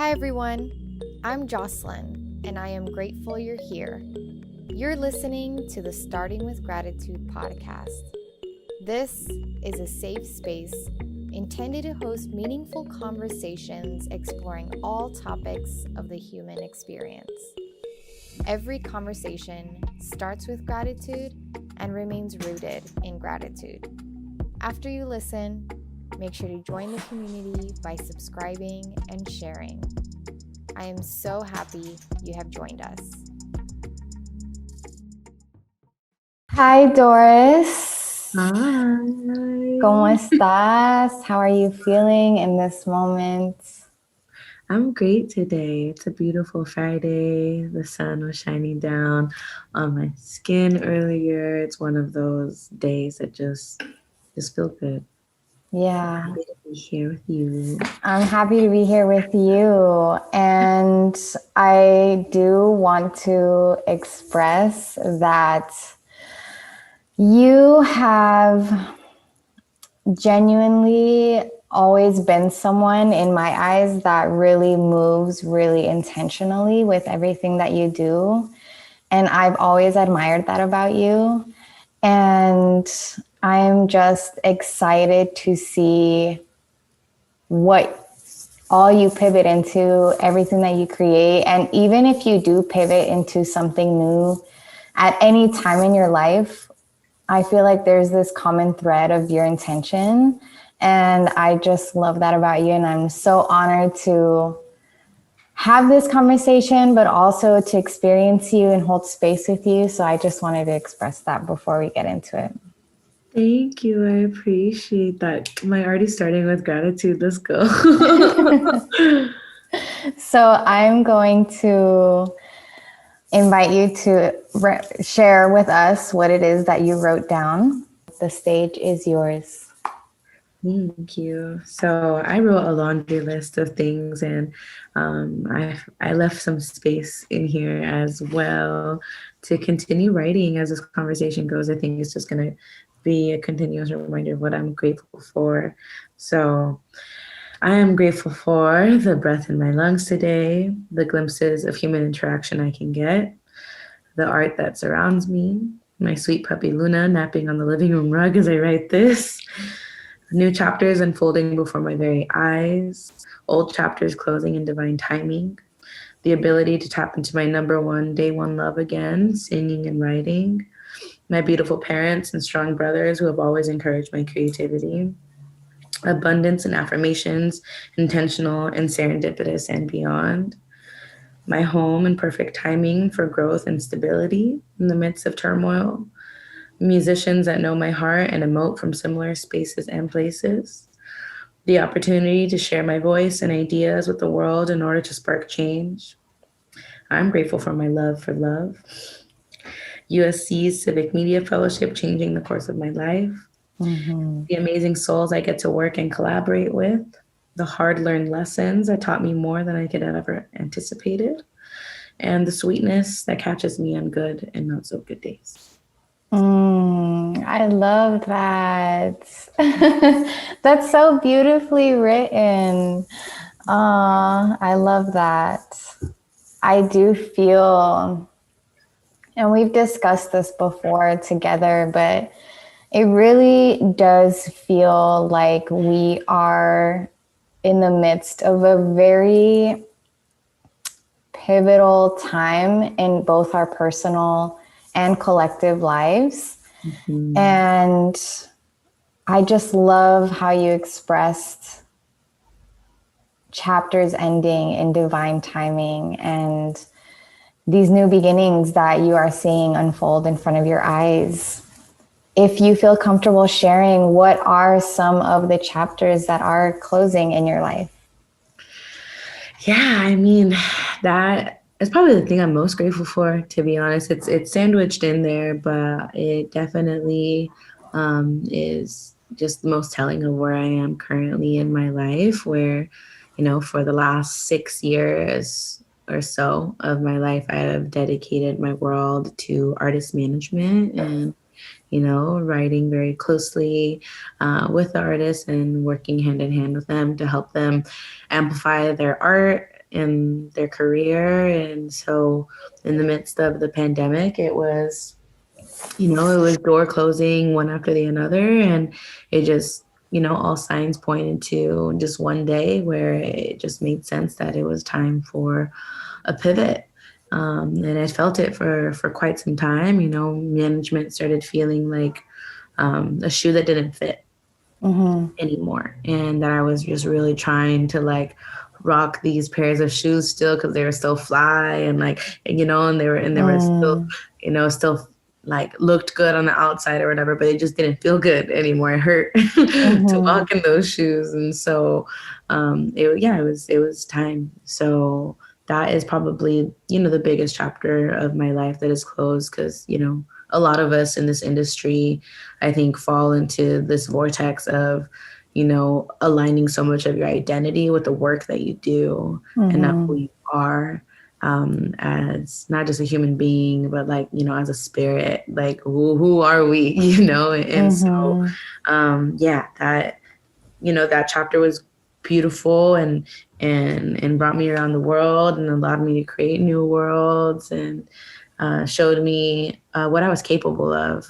Hi everyone, I'm Jocelyn, and I am grateful you're here. You're listening to the Starting with Gratitude podcast. This is a safe space intended to host meaningful conversations exploring all topics of the human experience. Every conversation starts with gratitude and remains rooted in gratitude. After you listen, make sure to join the community by subscribing and sharing. I am so happy you have joined us. Hi, Doris. Hi. ¿Cómo estás? How are you feeling in this moment? I'm great today. It's a beautiful Friday. The sun was shining down on my skin earlier. It's one of those days that just feel good. Yeah. I'm happy to be here with you. I'm happy to be here with you. And I do want to express that you have genuinely always been someone in my eyes that really moves really intentionally with everything that you do. And I've always admired that about you. And I'm just excited to see what all you pivot into, everything that you create. And even if you do pivot into something new at any time in your life, I feel like there's this common thread of your intention. And I just love that about you. And I'm so honored to have this conversation, but also to experience you and hold space with you. So I just wanted to express that before we get into it. Thank you. I appreciate that. Am I already starting with gratitude? Let's go. So I'm going to invite you to share with us what it is that you wrote down. The stage is yours. Thank you. So I wrote a laundry list of things, and I left some space in here as well to continue writing as this conversation goes. I think it's just going to be a continuous reminder of what I'm grateful for. So I am grateful for the breath in my lungs today, the glimpses of human interaction I can get, the art that surrounds me, my sweet puppy Luna napping on the living room rug as I write this, new chapters unfolding before my very eyes, old chapters closing in divine timing, the ability to tap into my number one, day one love again, singing and writing, my beautiful parents and strong brothers who have always encouraged my creativity, abundance and affirmations, intentional and serendipitous and beyond, my home and perfect timing for growth and stability in the midst of turmoil, musicians that know my heart and emote from similar spaces and places, the opportunity to share my voice and ideas with the world in order to spark change. I'm grateful for my love for love. USC's Civic Media Fellowship changing the course of my life. Mm-hmm. The amazing souls I get to work and collaborate with. The hard-learned lessons that taught me more than I could have ever anticipated. And the sweetness that catches me on good and not so good days. I love that. That's so beautifully written. I love that. I do feel, and we've discussed this before together, but it really does feel like we are in the midst of a very pivotal time in both our personal and collective lives. Mm-hmm. And I just love how you expressed chapters ending in divine timing and these new beginnings that you are seeing unfold in front of your eyes. If you feel comfortable sharing, what are some of the chapters that are closing in your life? Yeah, I mean, that is probably the thing I'm most grateful for, to be honest. It's sandwiched in there, but it definitely is just the most telling of where I am currently in my life, where, you know, for the last 6 years or so of my life, I have dedicated my world to artist management and, you know, writing very closely with the artists and working hand in hand with them to help them amplify their art in their career. And so in the midst of the pandemic, it was, it was door closing one after the other. And it just, all signs pointed to just one day where it just made sense that it was time for a pivot. And I felt it for quite some time. Management started feeling like a shoe that didn't fit anymore. And that I was just really trying to like rock these pairs of shoes still because they were still fly and like, and they were still, still like looked good on the outside or whatever, but it just didn't feel good anymore. It hurt to walk in those shoes. And so it was time. So that is probably, the biggest chapter of my life that is closed because, a lot of us in this industry, I think, fall into this vortex of, aligning so much of your identity with the work that you do and not who you are as not just a human being, but like, as a spirit, like who are we, And so, that chapter was beautiful and brought me around the world and allowed me to create new worlds and showed me what I was capable of,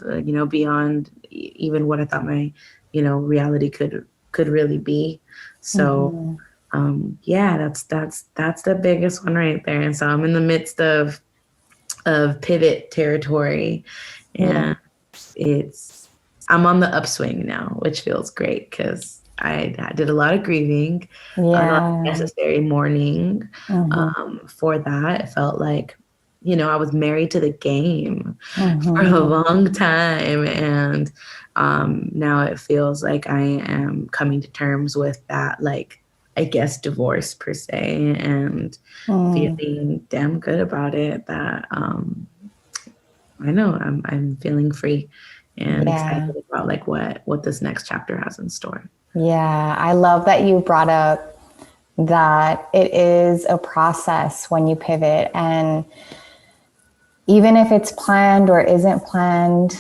beyond even what I thought my, reality could really be. So, that's the biggest one right there. And so I'm in the midst of pivot territory, and I'm on the upswing now, which feels great because I did a lot of grieving, a lot of necessary mourning for that. It felt like, I was married to the game for a long time. And now it feels like I am coming to terms with that, like, I guess, divorce per se, and feeling damn good about it that I know I'm feeling free and excited about like what this next chapter has in store. Yeah, I love that you brought up that it is a process when you pivot. And even if it's planned or isn't planned,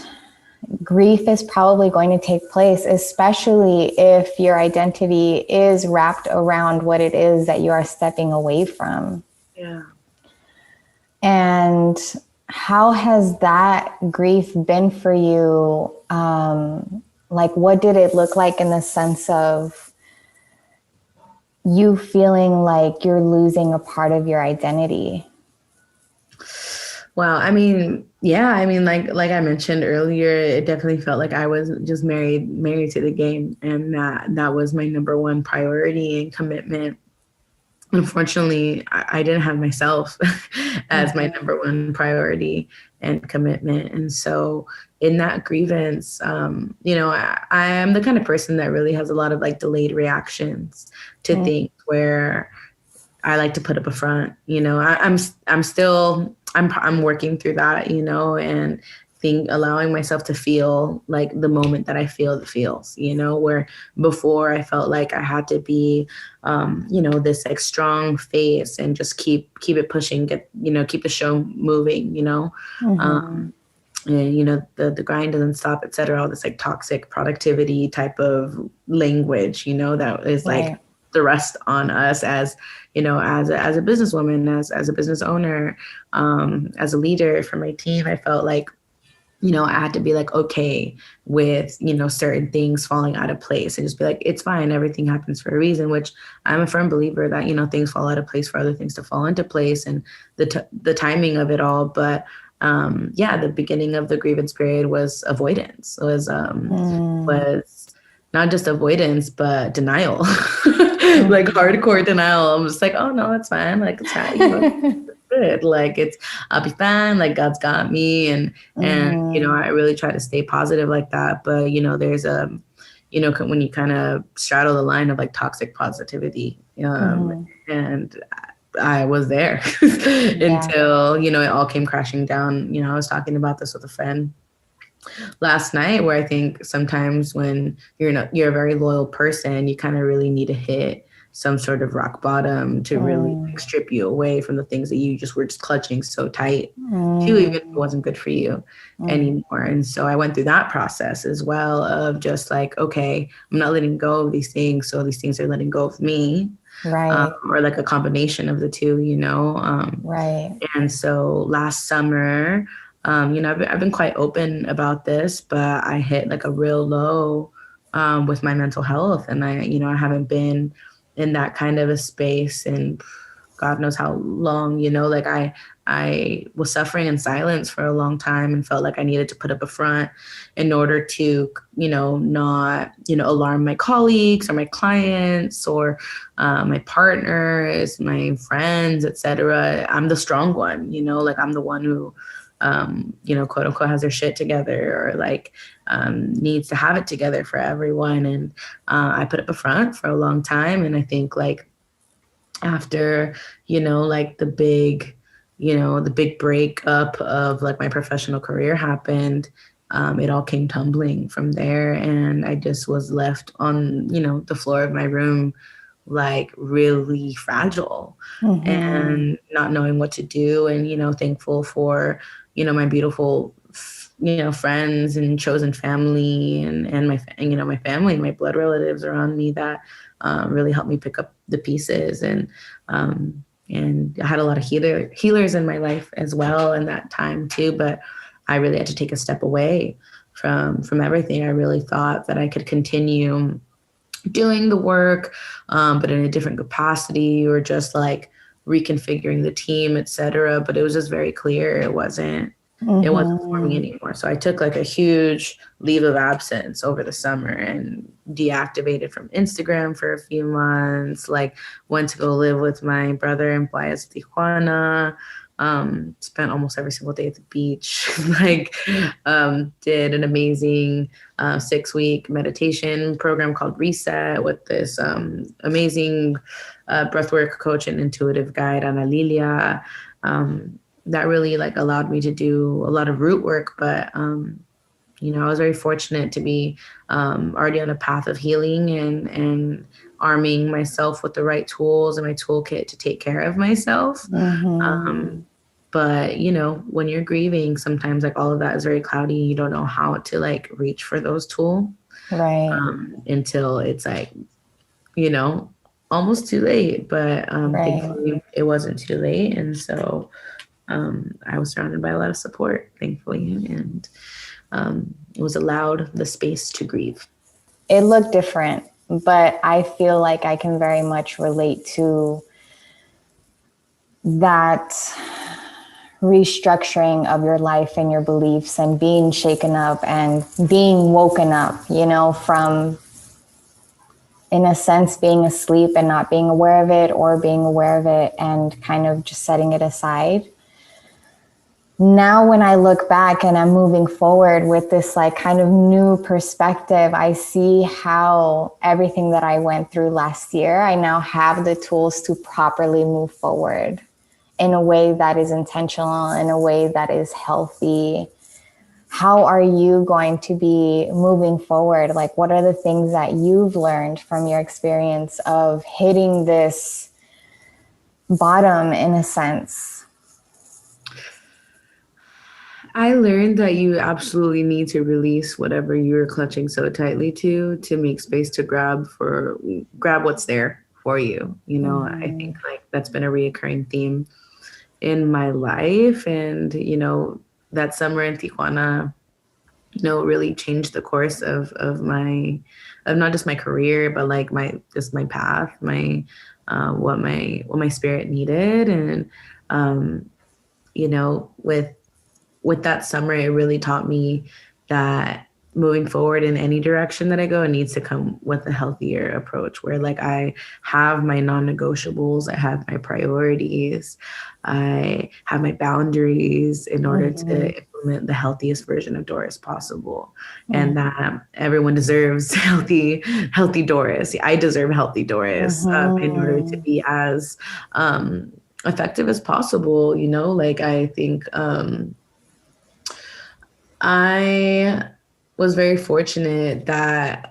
grief is probably going to take place, especially if your identity is wrapped around what it is that you are stepping away from. Yeah. And how has that grief been for you? Like, what did it look like in the sense of you feeling like you're losing a part of your identity? Wow. I mean, like I mentioned earlier, it definitely felt like I was just married to the game, and that was my number one priority and commitment. Unfortunately, I didn't have myself as my number one priority and commitment. And so in that grievance, I am the kind of person that really has a lot of like delayed reactions to things where I like to put up a front. I'm working through that, and allowing myself to feel like the moment that I feel the feels, where before I felt like I had to be, this like strong face and just keep it pushing, keep the show moving, and, the grind doesn't stop, et cetera, all this like toxic productivity type of language, that is like the rest on us as, as a businesswoman, as a business owner, as a leader for my team. I felt like, I had to be like, okay with, certain things falling out of place and just be like, it's fine. Everything happens for a reason, which I'm a firm believer that, things fall out of place for other things to fall into place and the timing of it all. But the beginning of the grievance period was avoidance, was not just avoidance, but denial, like hardcore denial. I'm just like, oh no, that's fine. Like, it's fine. Good. Like I'll be fine. Like God's got me. And I really try to stay positive like that. But, there's when you kind of straddle the line of like toxic positivity, and I was there until, it all came crashing down. I was talking about this with a friend last night, where I think sometimes when you're a very loyal person, you kind of really need to hit some sort of rock bottom to really strip you away from the things that you were clutching so tight to, even if it wasn't good for you anymore. And so I went through that process as well of just like, okay, I'm not letting go of these things, so these things are letting go of me. Right. or like a combination of the two, you know. Right. And so last summer, you know, I've been quite open about this, but I hit like a real low with my mental health, and you know, I haven't been in that kind of a space and God knows how long, you know, like I was suffering in silence for a long time and felt like I needed to put up a front in order to, you know, not, you know, alarm my colleagues or my clients or my partners, my friends, etc. I'm the strong one, you know, like I'm the one who, you know, quote unquote, has their shit together or like needs to have it together for everyone. And I put up a front for a long time. And I think like after, you know, like the big breakup of like my professional career happened, it all came tumbling from there. And I just was left on, you know, the floor of my room, like really fragile and not knowing what to do. And, you know, thankful for, you know, my beautiful, you know, friends and chosen family and my, you know, my family and my blood relatives around me that really helped me pick up the pieces. And I had a lot of healers in my life as well in that time too. But I really had to take a step away from everything. I really thought that I could continue doing the work, but in a different capacity or just like reconfiguring the team, etc. But it was just very clear it wasn't for me anymore. So I took like a huge leave of absence over the summer and deactivated from Instagram for a few months, like went to go live with my brother in Playas Tijuana, spent almost every single day at the beach, like did an amazing 6-week meditation program called Reset with this amazing breathwork coach and intuitive guide, Ana Lilia. That really like allowed me to do a lot of root work. But, you know, I was very fortunate to be already on a path of healing and arming myself with the right tools and my toolkit to take care of myself. But, you know, when you're grieving, sometimes like all of that is very cloudy. You don't know how to like reach for those tools until it's like, you know, almost too late. But thankfully it wasn't too late. And so I was surrounded by a lot of support, thankfully, and it was allowed the space to grieve. It looked different, but I feel like I can very much relate to that restructuring of your life and your beliefs and being shaken up and being woken up, you know, from, in a sense, being asleep and not being aware of it, or being aware of it and kind of just setting it aside. Now, when I look back and I'm moving forward with this like kind of new perspective, I see how everything that I went through last year, I now have the tools to properly move forward in a way that is intentional, in a way that is healthy. How are you going to be moving forward? Like, what are the things that you've learned from your experience of hitting this bottom, in a sense? I learned that you absolutely need to release whatever you're clutching so tightly to make space to grab what's there for you. You know, I think like that's been a reoccurring theme in my life. And, you know, that summer in Tijuana, you know, really changed the course of not just my career, but like my path, what my spirit needed. And, you know, with that summer, it really taught me that moving forward in any direction that I go, it needs to come with a healthier approach where like I have my non-negotiables, I have my priorities, I have my boundaries in order to implement the healthiest version of Doris possible. And that everyone deserves healthy Doris. I deserve healthy Doris in order to be as effective as possible. You know, like I think I was very fortunate that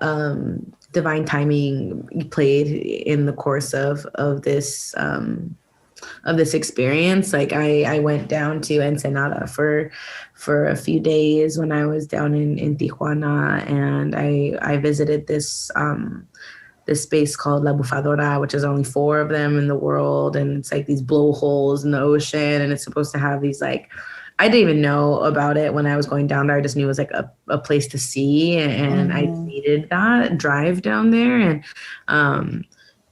divine timing played in the course of this experience. Like I went down to Ensenada for a few days when I was down in Tijuana, and I visited this this space called La Bufadora, which is only 4 of them in the world. And it's like these blowholes in the ocean. And it's supposed to have these like, I didn't even know about it when I was going down there. I just knew it was like a place to see. And I needed that drive down there. And,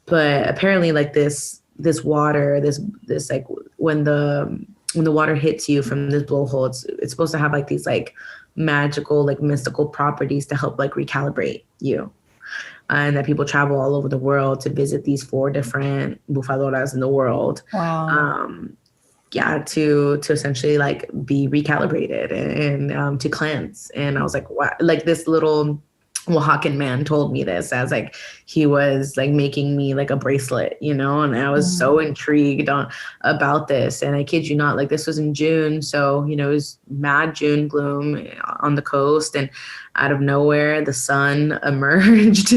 but apparently like this water, this like when the water hits you from this blowhole, it's supposed to have like these like magical, like mystical properties to help like recalibrate you. And that people travel all over the world to visit these 4 different bufadoras in the world. Wow. Yeah, to essentially like be recalibrated and to cleanse. And I was like, what? Like this little Oaxacan man told me this as like he was like making me like a bracelet, you know, and I was so intrigued about this. And I kid you not, like this was in June, so you know it was mad June gloom on the coast, and out of nowhere the sun emerged.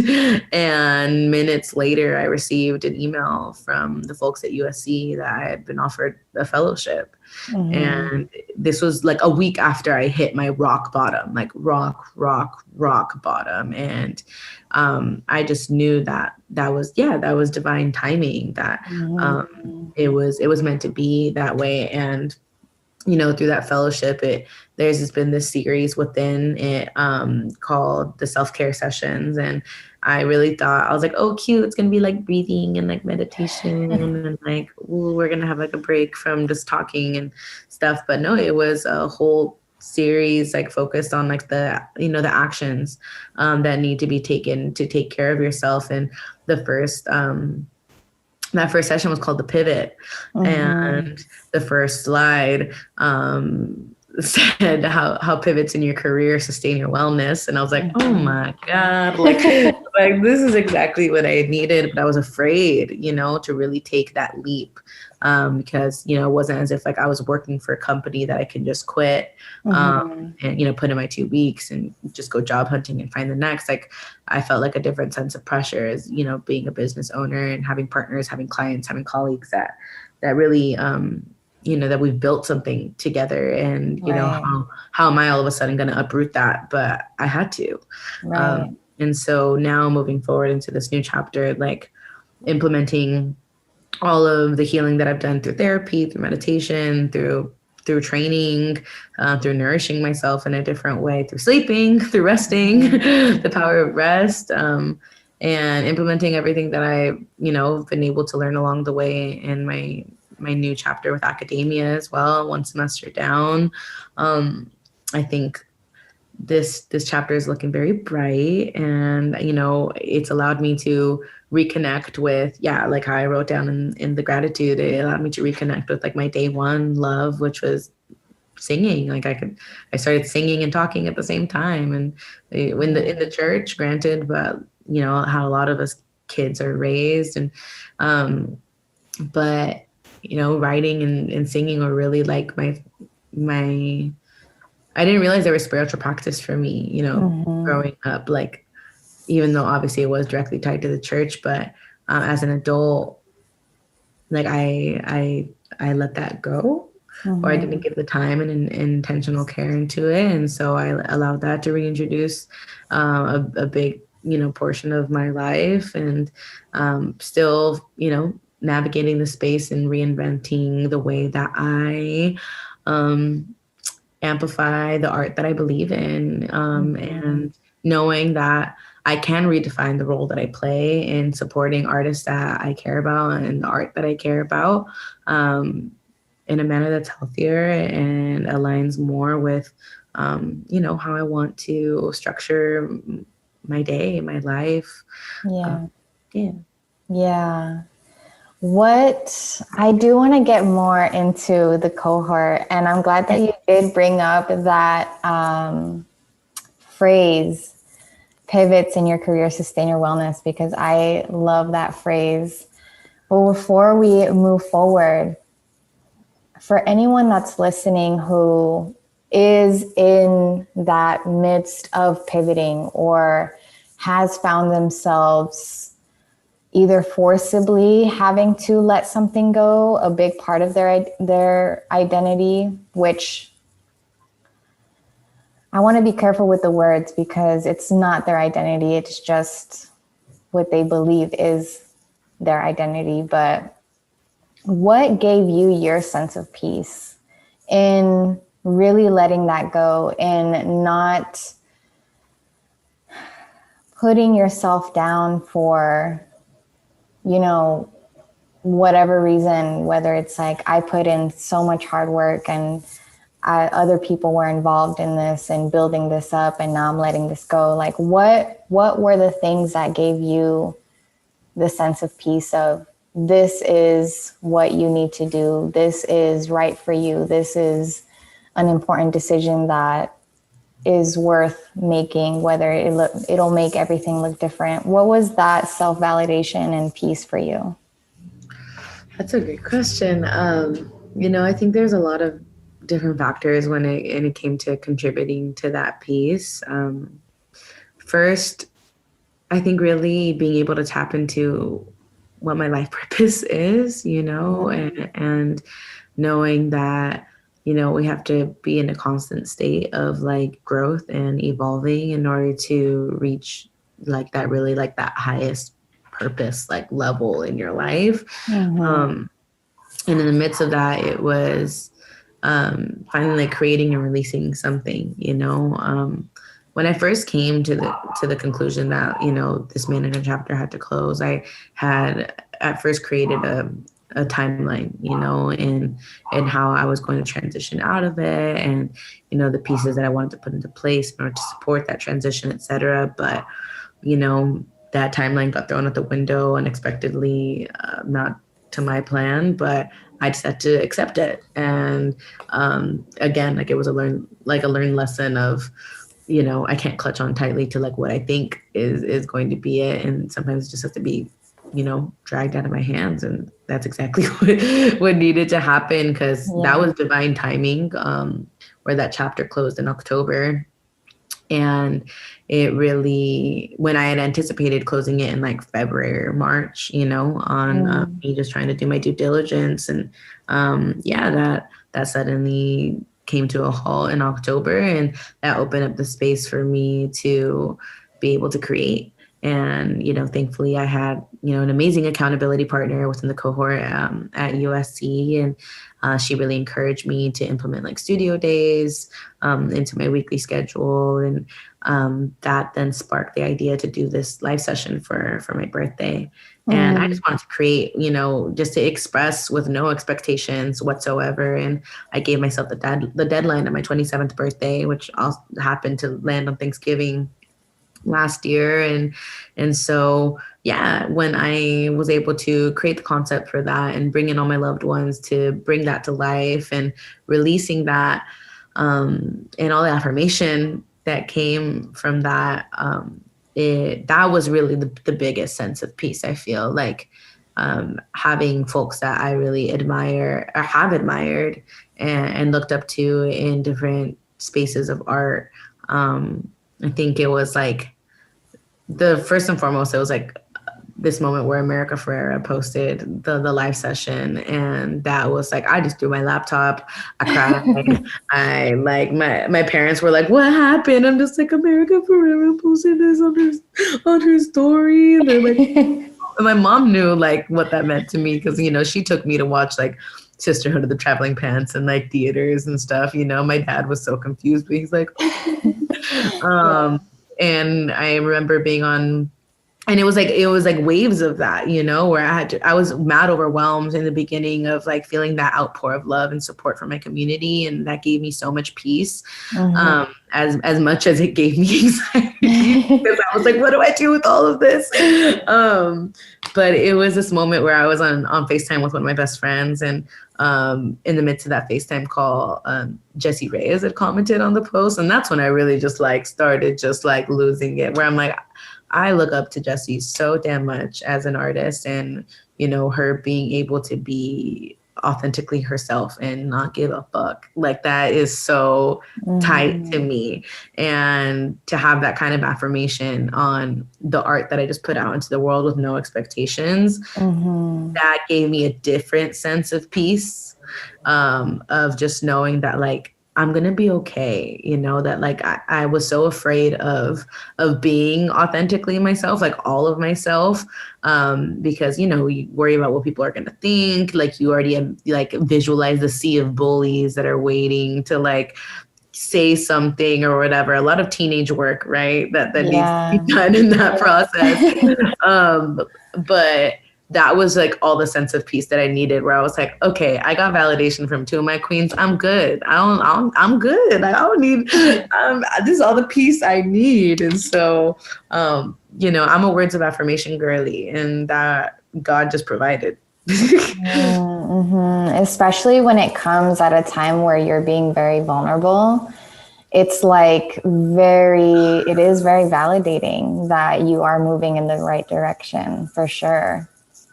And minutes later I received an email from the folks at USC that I had been offered a fellowship. And this was like a week after I hit my rock bottom, like rock bottom. And I just knew that was divine timing, that it was meant to be that way. And you know, through that fellowship, there's been this series within it called the self-care sessions. And I really thought, I was like, oh, cute, it's going to be like breathing and like meditation and like, ooh, we're going to have like a break from just talking and stuff. But no, it was a whole series like focused on like the, you know, the actions that need to be taken to take care of yourself. And the first that first session was called the pivot. And the first slide said how pivots in your career sustain your wellness. And I was like, oh my God, like this is exactly what I needed. But I was afraid, you know, to really take that leap because, you know, it wasn't as if like I was working for a company that I could just quit and, you know, put in my 2 weeks and just go job hunting and find the next. Like I felt like a different sense of pressure as, you know, being a business owner and having partners, having clients, having colleagues that really, you know, that we've built something together. And, you know, how am I all of a sudden going to uproot that? But I had to. And so now moving forward into this new chapter, like implementing all of the healing that I've done through therapy, through meditation, through training, through nourishing myself in a different way, through sleeping, through resting, the power of rest, and implementing everything that I, you know, been able to learn along the way in my new chapter with academia as well, 1 semester down. I think this chapter is looking very bright, and, you know, it's allowed me to reconnect with, like how I wrote down in the gratitude, it allowed me to reconnect with like my day one love, which was singing. Like I started singing and talking at the same time. And in the church, granted, but you know, how a lot of us kids are raised. And, but, you know, writing and singing were really like my, I didn't realize there was spiritual practice for me, you know, growing up, like, even though obviously it was directly tied to the church, but as an adult, like I let that go, or I didn't give the time and intentional care into it. And so I allowed that to reintroduce a big, you know, portion of my life, and still, you know, navigating the space and reinventing the way that I amplify the art that I believe in, and knowing that I can redefine the role that I play in supporting artists that I care about and the art that I care about in a manner that's healthier and aligns more with, you know, how I want to structure my day, my life. What I do want to get more into the cohort, and I'm glad that you did bring up that phrase, pivots in your career sustain your wellness, because I love that phrase. But before we move forward, for anyone that's listening who is in that midst of pivoting or has found themselves either forcibly having to let something go, a big part of their identity, which I want to be careful with the words because it's not their identity. It's just what they believe is their identity. But what gave you your sense of peace in really letting that go and not putting yourself down for, you know, whatever reason, whether it's like I put in so much hard work and other people were involved in this and building this up and now I'm letting this go. Like what were the things that gave you the sense of peace of this is what you need to do. This is right for you. This is an important decision that is worth making, whether it'll make everything look different. What was that self-validation and peace for you? That's a great question. I think there's a lot of different factors when it came to contributing to that piece. First, I think really being able to tap into what my life purpose is, and knowing that, we have to be in a constant state of like growth and evolving in order to reach like that highest purpose, like level in your life. And in the midst of that, it was finally like creating and releasing something, when I first came to the conclusion that, this manager chapter had to close, I had at first created a timeline, and how I was going to transition out of it and, the pieces that I wanted to put into place in order to support that transition, et cetera. But, that timeline got thrown out the window unexpectedly, not to my plan, but I just had to accept it. And again, like it was a learned lesson of, I can't clutch on tightly to like what I think is going to be it. And sometimes it just has to be, dragged out of my hands. And that's exactly what needed to happen, because that was divine timing, where that chapter closed in October. And it really, when I had anticipated closing it in like February or March, on me just trying to do my due diligence. And that suddenly came to a halt in October, and that opened up the space for me to be able to create. And, thankfully I had, an amazing accountability partner within the cohort at USC. And she really encouraged me to implement like studio days into my weekly schedule. And that then sparked the idea to do this live session for my birthday. And I just wanted to create, just to express with no expectations whatsoever. And I gave myself the deadline of my 27th birthday, which also happened to land on Thanksgiving last year. And so, when I was able to create the concept for that and bring in all my loved ones to bring that to life and releasing that, and all the affirmation that came from that, that was really the biggest sense of peace. I feel like having folks that I really admire or have admired and looked up to in different spaces of art. I think it was like the first and foremost, it was like this moment where America Ferrera posted the live session, and that was like, I just threw my laptop, I cried. I like my parents were like, what happened? I'm just like, America Ferrera posted this on her story. And they're like, and my mom knew like what that meant to me, because she took me to watch like Sisterhood of the Traveling Pants and like theaters and stuff. My dad was so confused, but he's like, and I remember being on, and it was like waves of that, where I was mad overwhelmed in the beginning of like feeling that outpour of love and support from my community. And that gave me so much peace, as much as it gave me anxiety, because I was like, what do I do with all of this? But it was this moment where I was on FaceTime with one of my best friends, and in the midst of that FaceTime call, Jessie Reyes had commented on the post. And that's when I really just like started just like losing it, where I'm like, I look up to Jessie so damn much as an artist, and, her being able to be authentically herself and not give a fuck. Like that is so tight to me. And to have that kind of affirmation on the art that I just put out into the world with no expectations, that gave me a different sense of peace, of just knowing that like I'm going to be okay. You know, that like I was so afraid of being authentically myself, like all of myself, because, you know, you worry about what people are going to think. Like you already have, like visualize the sea of bullies that are waiting to like say something or whatever. A lot of teenage work, right? That needs to be done in that process. But that was like all the sense of peace that I needed, where I was like, okay, I got validation from 2 of my queens. I'm good. I'm good. I don't need, this is all the peace I need. And so, you know, I'm a words of affirmation girly, and that God just provided. Especially when it comes at a time where you're being very vulnerable. It's like it is very validating that you are moving in the right direction, for sure.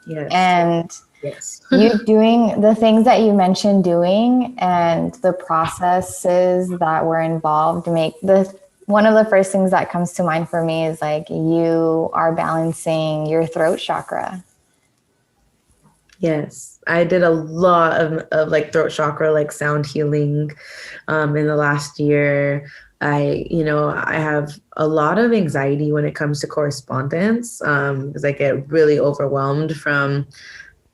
Yes. And yes. you doing the things that you mentioned doing and the processes that were involved one of the first things that comes to mind for me is like you are balancing your throat chakra. Yes, I did a lot of like throat chakra, like sound healing in the last year. I have a lot of anxiety when it comes to correspondence because I get really overwhelmed from,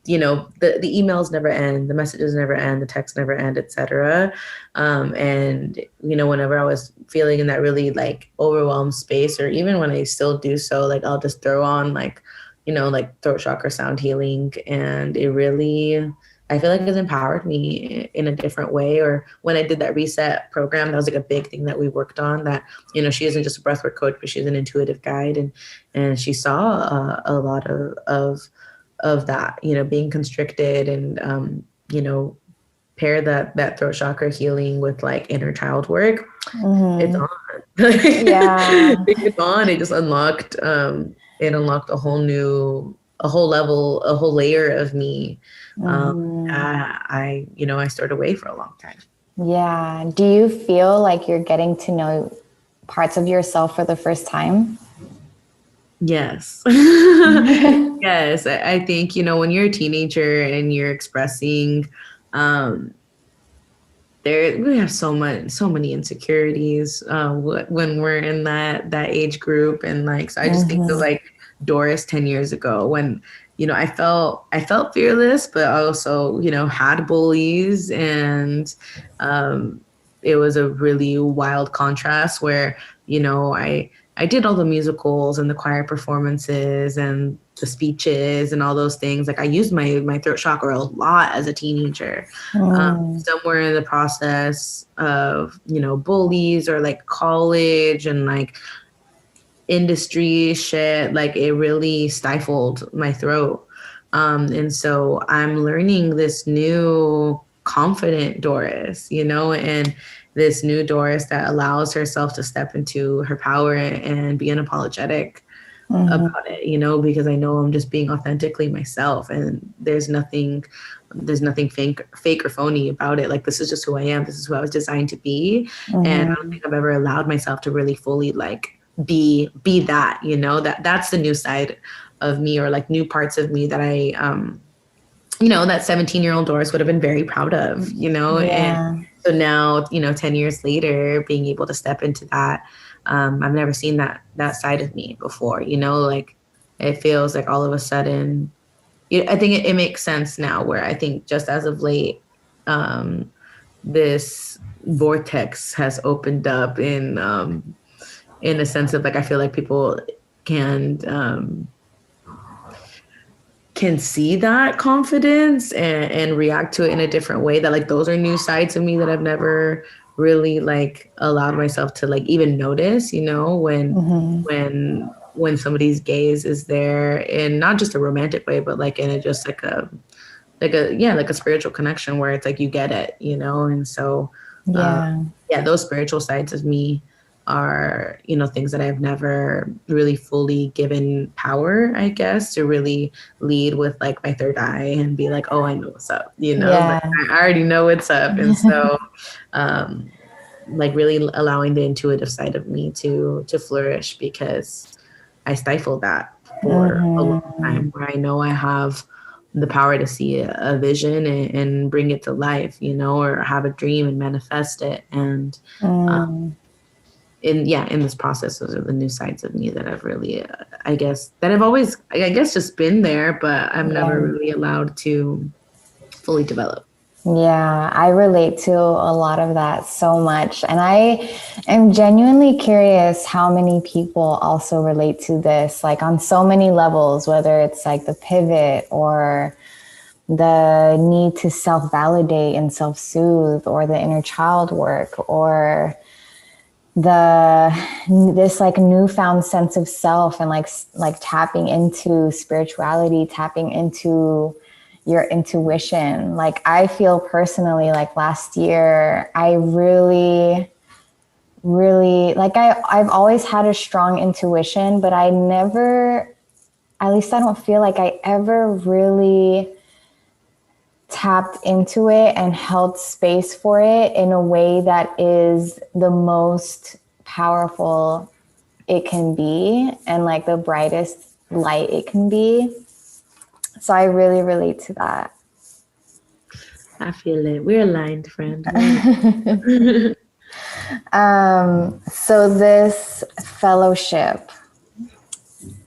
you know, the emails never end, the messages never end, the texts never end, etc. And, you know, whenever I was feeling in that really like overwhelmed space, or even when I still do so, like I'll just throw on like, you know, like throat chakra sound healing. And it really, I feel like it's empowered me in a different way. Or when I did that reset program, that was like a big thing that we worked on, that, you know, she isn't just a breathwork coach, but she's an intuitive guide. And she saw a lot of that, you know, being constricted, and, you know, pair that throat chakra healing with like inner child work. It's on. Yeah. It's on. It just unlocked, a whole level, a whole layer of me. I stored away for a long time. Yeah. Do you feel like you're getting to know parts of yourself for the first time? Yes. Yes. I think, you know, when you're a teenager and you're expressing, we have so many insecurities when we're in that age group. And like, so I just think of like Doris 10 years ago, when, you know, I felt fearless, but I also, you know, had bullies. And it was a really wild contrast where, you know, I did all the musicals and the choir performances and the speeches and all those things. Like I used my throat chakra a lot as a teenager. Somewhere in the process of, you know, bullies or like college and like industry shit, like it really stifled my throat. And so I'm learning this new confident Doris, you know, and this new Doris that allows herself to step into her power and be unapologetic about it, you know, because I know I'm just being authentically myself, and there's nothing fake or phony about it. Like, this is just who I am. This is who I was designed to be. And I don't think I've ever allowed myself to really fully like be that, you know, that's the new side of me, or like new parts of me that I, you know, that 17-year-old Doris would have been very proud of, you know. Yeah. And so now, you know, 10 years later, being able to step into that, I've never seen that side of me before, you know, like it feels like all of a sudden, I think it makes sense now, where I think just as of late, this vortex has opened up in a sense of like, I feel like people can see that confidence and react to it in a different way, that like those are new sides of me that I've never really like allowed myself to like even notice, you know, when somebody's gaze is there in not just a romantic way, but like in a just like a spiritual connection, where it's like you get it, you know. And so those spiritual sides of me are, you know, things that I've never really fully given power, I guess, to really lead with like my third eye and be like, oh, I know what's up, you know, like, I already know what's up. And so like really allowing the intuitive side of me to flourish, because I stifled that for a long time, where I know I have the power to see a vision and bring it to life, you know, or have a dream and manifest it. And in this process, those are the new sides of me that I've really, I guess just been there, but I'm never really allowed to fully develop. Yeah, I relate to a lot of that so much. And I am genuinely curious how many people also relate to this, like on so many levels, whether it's like the pivot or the need to self-validate and self-soothe, or the inner child work, or this like newfound sense of self, and like tapping into spirituality, tapping into your intuition. Like I feel personally, like last year, I really, like I've always had a strong intuition, but I never, at least I don't feel like I ever really tapped into it and held space for it in a way that is the most powerful it can be, and like the brightest light it can be. So I really relate to that. I feel it. We're aligned, friend. So this fellowship,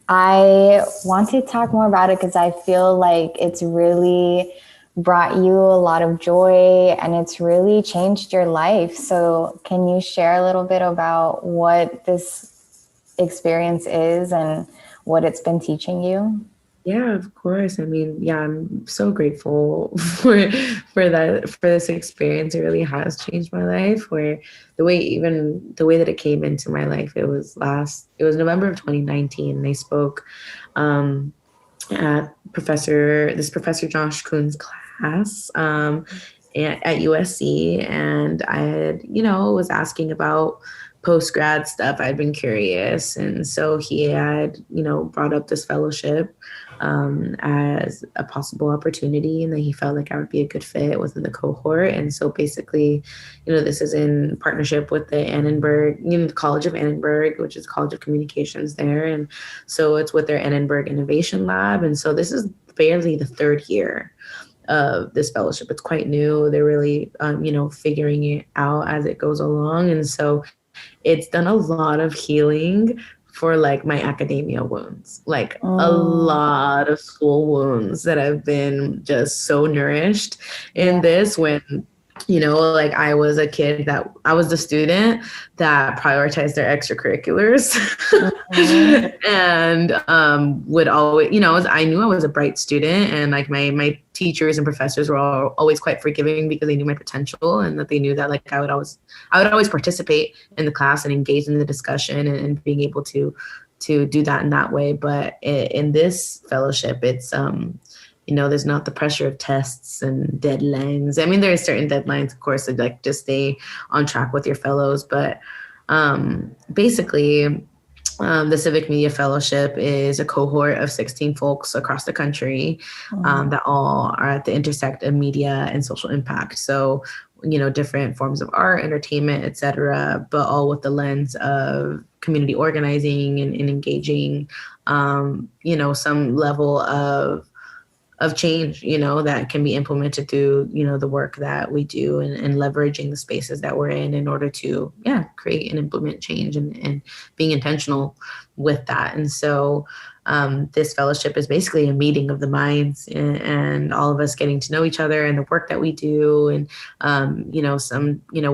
I want to talk more about it because I feel like it's really brought you a lot of joy and it's really changed your life. So can you share a little bit about what this experience is and what it's been teaching you? Yeah, of course. I mean, yeah, I'm so grateful for this experience. It really has changed my life. Where the way that it came into my life, it was November of 2019. And I spoke at Professor Josh Kuhn's class at USC, and I had, was asking about post-grad stuff. I'd been curious, and so he had, brought up this fellowship as a possible opportunity, and that he felt like I would be a good fit within the cohort. And so basically, this is in partnership with the Annenberg, the College of Annenberg, which is College of Communications there. And so it's with their Annenberg Innovation Lab. And so this is barely the third year of this fellowship. It's quite new. They're really, figuring it out as it goes along. And so it's done a lot of healing for like my academia wounds, like a lot of school wounds that have been just so nourished in this, when, like I was a kid I was the student that prioritized their extracurriculars and would always, I knew I was a bright student, and like my teachers and professors were always quite forgiving because they knew my potential, and that they knew that like I would always participate in the class and engage in the discussion, and being able to do that in that way. But in this fellowship, it's there's not the pressure of tests and deadlines. I mean, there are certain deadlines, of course, to like just stay on track with your fellows. But basically, the Civic Media Fellowship is a cohort of 16 folks across the country that all are at the intersect of media and social impact. So, different forms of art, entertainment, et cetera, but all with the lens of community organizing and engaging, some level of change, that can be implemented through, the work that we do, and leveraging the spaces that we're in order to, create and implement change, and being intentional with that. And so this fellowship is basically a meeting of the minds, and all of us getting to know each other and the work that we do. And,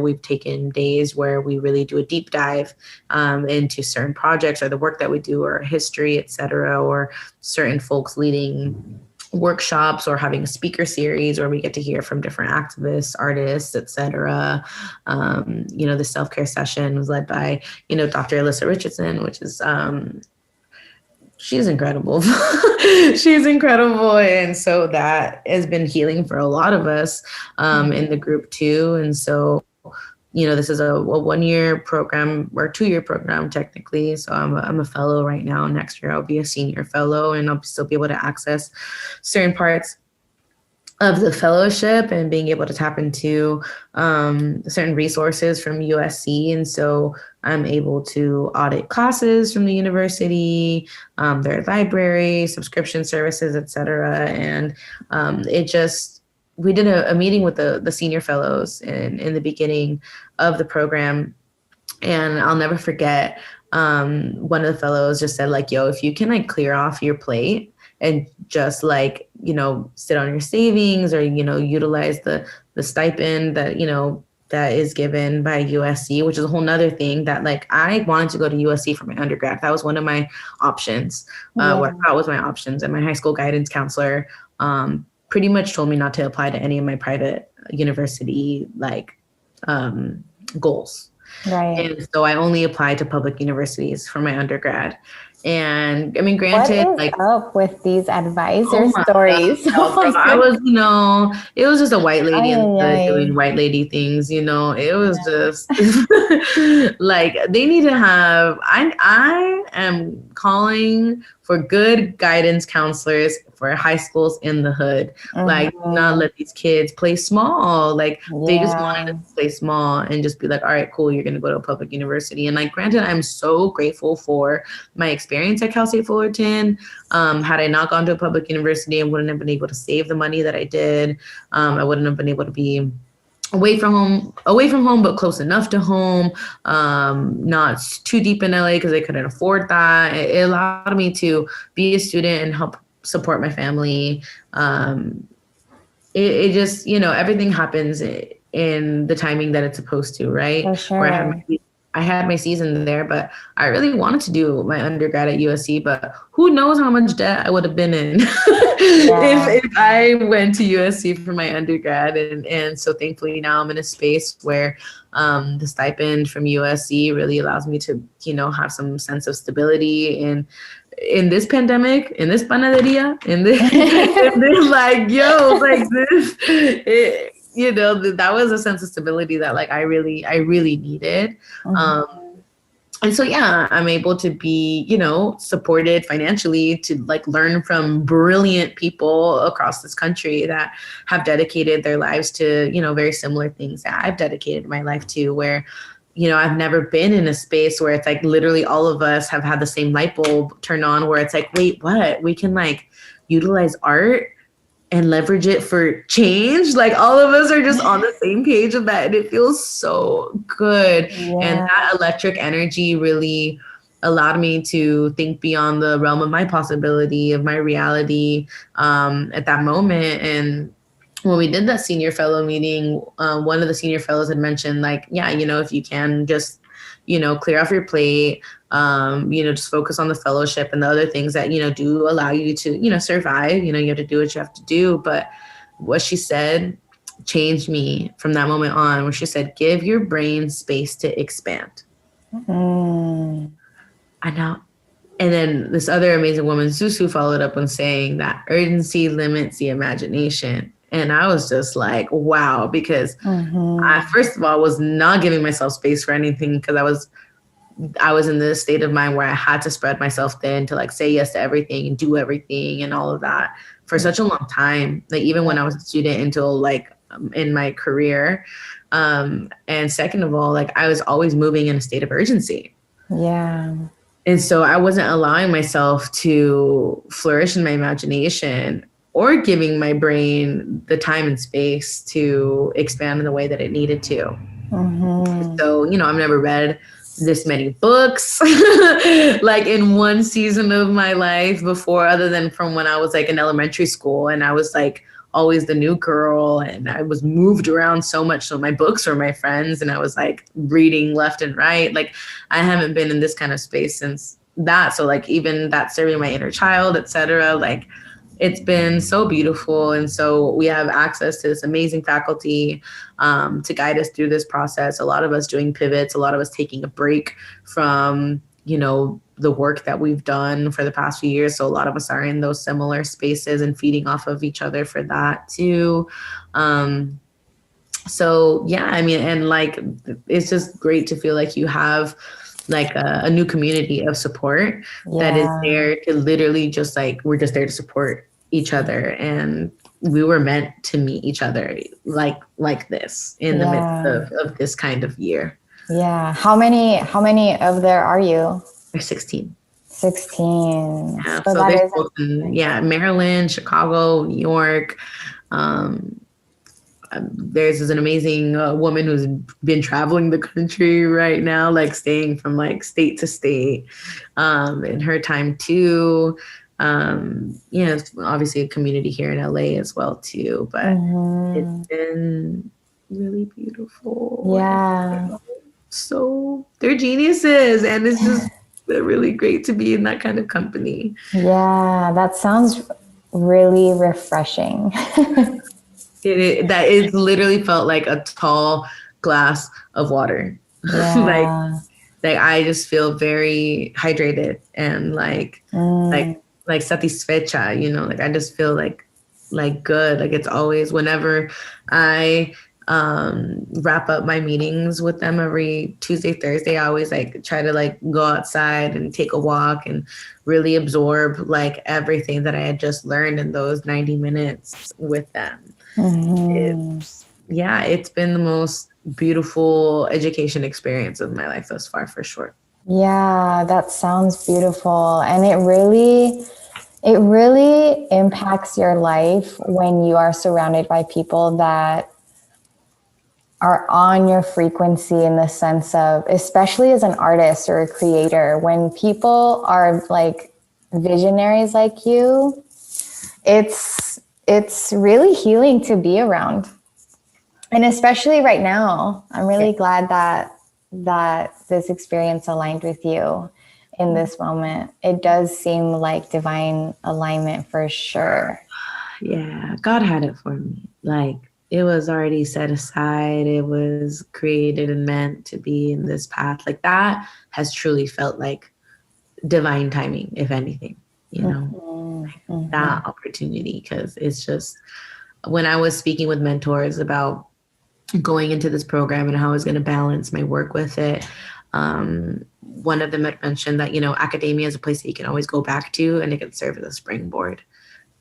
we've taken days where we really do a deep dive into certain projects or the work that we do, or history, et cetera, or certain folks leading workshops or having a speaker series where we get to hear from different activists, artists, etc. The self-care session was led by, Dr. Alyssa Richardson, which is, she's incredible. She's incredible. And so that has been healing for a lot of us in the group too. And so, this is a 1-year program, or 2-year program technically. So I'm a fellow right now. Next year I'll be a senior fellow, and I'll still be able to access certain parts of the fellowship and being able to tap into certain resources from USC. And so I'm able to audit classes from the university, their library, subscription services, etc. And we did a meeting with the senior fellows in the beginning of the program. And I'll never forget, one of the fellows just said, like, yo, if you can like clear off your plate and just like, sit on your savings, or, utilize the stipend that, that is given by USC, which is a whole nother thing that like I wanted to go to USC for my undergrad. That was one of my options, what I thought was my options. And my high school guidance counselor pretty much told me not to apply to any of my private university goals. Right. And so I only applied to public universities for my undergrad. And I mean, granted, what is up with these advisor stories? I was, it was just a white lady doing white lady things, it was just like, they need to have, I am calling for good guidance counselors for high schools in the hood. Like, not let these kids play small. Like, they just wanted to play small and just be like, all right, cool, you're going to go to a public university. And like, granted, I'm so grateful for my experience at Cal State Fullerton. Had I not gone to a public university, I wouldn't have been able to save the money that I did. I wouldn't have been able to be away from home, but close enough to home, not too deep in LA because I couldn't afford that. It allowed me to be a student and help support my family. It just, everything happens in the timing that it's supposed to, right? For sure. Where I had my season there, but I really wanted to do my undergrad at USC, but who knows how much debt I would have been in if I went to USC for my undergrad. And so thankfully now I'm in a space where the stipend from USC really allows me to, have some sense of stability in this pandemic, in this panaderia, in this like, this, that was a sense of stability that like I really needed. And so, yeah, I'm able to be, supported financially to like learn from brilliant people across this country that have dedicated their lives to, very similar things that I've dedicated my life to, where, I've never been in a space where it's like literally all of us have had the same light bulb turn on, where it's like, wait, what? We can like utilize art and leverage it for change. Like, all of us are just on the same page of that. And it feels so good. Yeah. And that electric energy really allowed me to think beyond the realm of my possibility, of my reality at that moment. And when we did that senior fellow meeting, one of the senior fellows had mentioned like, yeah, if you can just, clear off your plate, just focus on the fellowship and the other things that, do allow you to, survive, you have to do what you have to do. But what she said changed me from that moment on, where she said, give your brain space to expand. I know. And then this other amazing woman, Susu, followed up on saying that urgency limits the imagination. And I was just like, wow, because I, first of all, was not giving myself space for anything, because I was in this state of mind where I had to spread myself thin to like say yes to everything and do everything and all of that for such a long time. Like, even when I was a student until like in my career. And second of all, like, I was always moving in a state of urgency. Yeah. And so I wasn't allowing myself to flourish in my imagination, or giving my brain the time and space to expand in the way that it needed to. So, I've never read this many books like in one season of my life before, other than from when I was like in elementary school, and I was like always the new girl, and I was moved around so much. So my books were my friends, and I was like reading left and right. Like, I haven't been in this kind of space since that. So like, even that serving my inner child, etc. Like, it's been so beautiful. And so we have access to this amazing faculty to guide us through this process. A lot of us doing pivots, a lot of us taking a break from, the work that we've done for the past few years. So a lot of us are in those similar spaces and feeding off of each other for that too. So yeah, I mean, and like, it's just great to feel like you have like a new community of support that is there to literally just like, we're just there to support each other. And we were meant to meet each other like this in the midst of this kind of year. Yeah. How many of there are you? There's 16. 16. Yeah, So so that there's is both in, Maryland, Chicago, New York. Um, there's an amazing woman who's been traveling the country right now, like staying from like state to state in her time too. It's obviously a community here in LA as well too, but it's been really beautiful. Yeah. And so they're geniuses, and it's just really great to be in that kind of company. Yeah, that sounds really refreshing. That literally felt like a tall glass of water. like Yeah. like I just feel very hydrated and Mm. like satisfecha, like I just feel like good. Like it's always whenever I wrap up my meetings with them every Tuesday, Thursday, I always like try to like go outside and take a walk and really absorb like everything that I had just learned in those 90 minutes with them. Mm-hmm. It's been the most beautiful education experience of my life thus far, for sure. Yeah, that sounds beautiful. And it really impacts your life when you are surrounded by people that are on your frequency, in the sense of, especially as an artist or a creator, when people are like visionaries like you, it's really healing to be around. And especially right now, I'm really glad that this experience aligned with you in this moment. It does seem like divine alignment for sure. Yeah, God had it for me. Like it was already set aside. It was created and meant to be in this path. Like that has truly felt like divine timing, if anything, that opportunity. Because it's just when I was speaking with mentors about going into this program and how I was going to balance my work with it, one of them had mentioned that, academia is a place that you can always go back to and it can serve as a springboard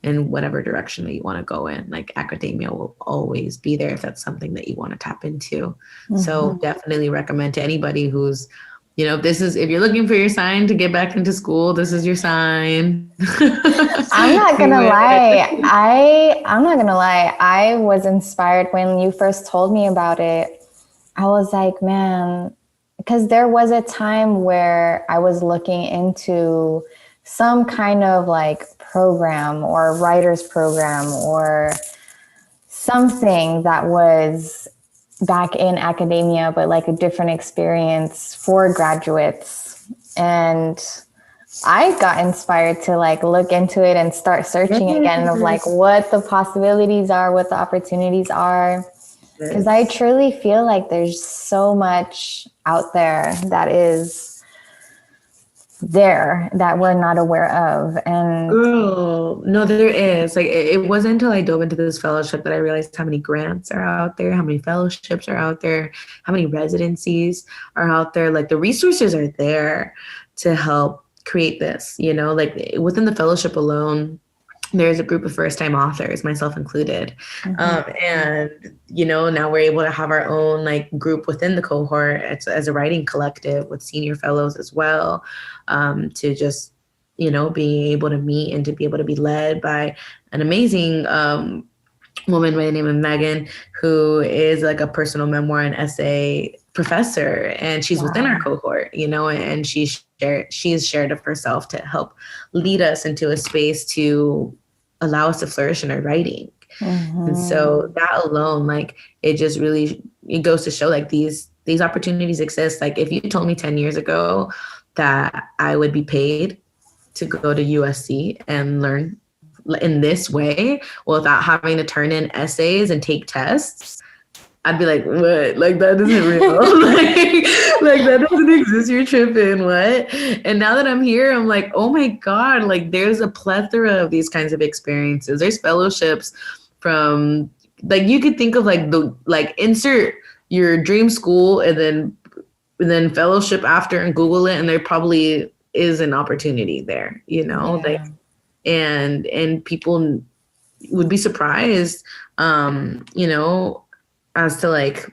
in whatever direction that you want to go in. Like academia will always be there if that's something that you want to tap into. So definitely recommend to anybody who's, if you're looking for your sign to get back into school, this is your sign. I'm not gonna lie. I'm not gonna lie. I was inspired when you first told me about it. I was like, man, because there was a time where I was looking into some kind of like program or writer's program or something that was back in academia, but like a different experience for graduates. And I got inspired to like look into it and start searching again of like what the possibilities are, what the opportunities are. Because I truly feel like there's so much out there that is there that we're not aware of. And girl, no, there is. Like it wasn't until I dove into this fellowship that I realized how many grants are out there, how many fellowships are out there, how many residencies are out there. Like the resources are there to help create this, like within the fellowship alone, there's a group of first-time authors, myself included. And, now we're able to have our own like group within the cohort as a writing collective with senior fellows as well, to just, being able to meet and to be able to be led by an amazing woman by the name of Megan, who is like a personal memoir and essay professor, and she's within our cohort, and she's shared of herself to help lead us into a space to allow us to flourish in our writing. And so that alone, like it just really, it goes to show like these opportunities exist. Like if you told me 10 years ago that I would be paid to go to USC and learn in this way without having to turn in essays and take tests, I'd be like, what? Like that isn't real. like that doesn't exist. You're tripping. What? And now that I'm here, I'm like, oh my God, like there's a plethora of these kinds of experiences. There's fellowships from like, you could think of like insert your dream school and then fellowship after and Google it. And there probably is an opportunity there, like, and people would be surprised, as to like,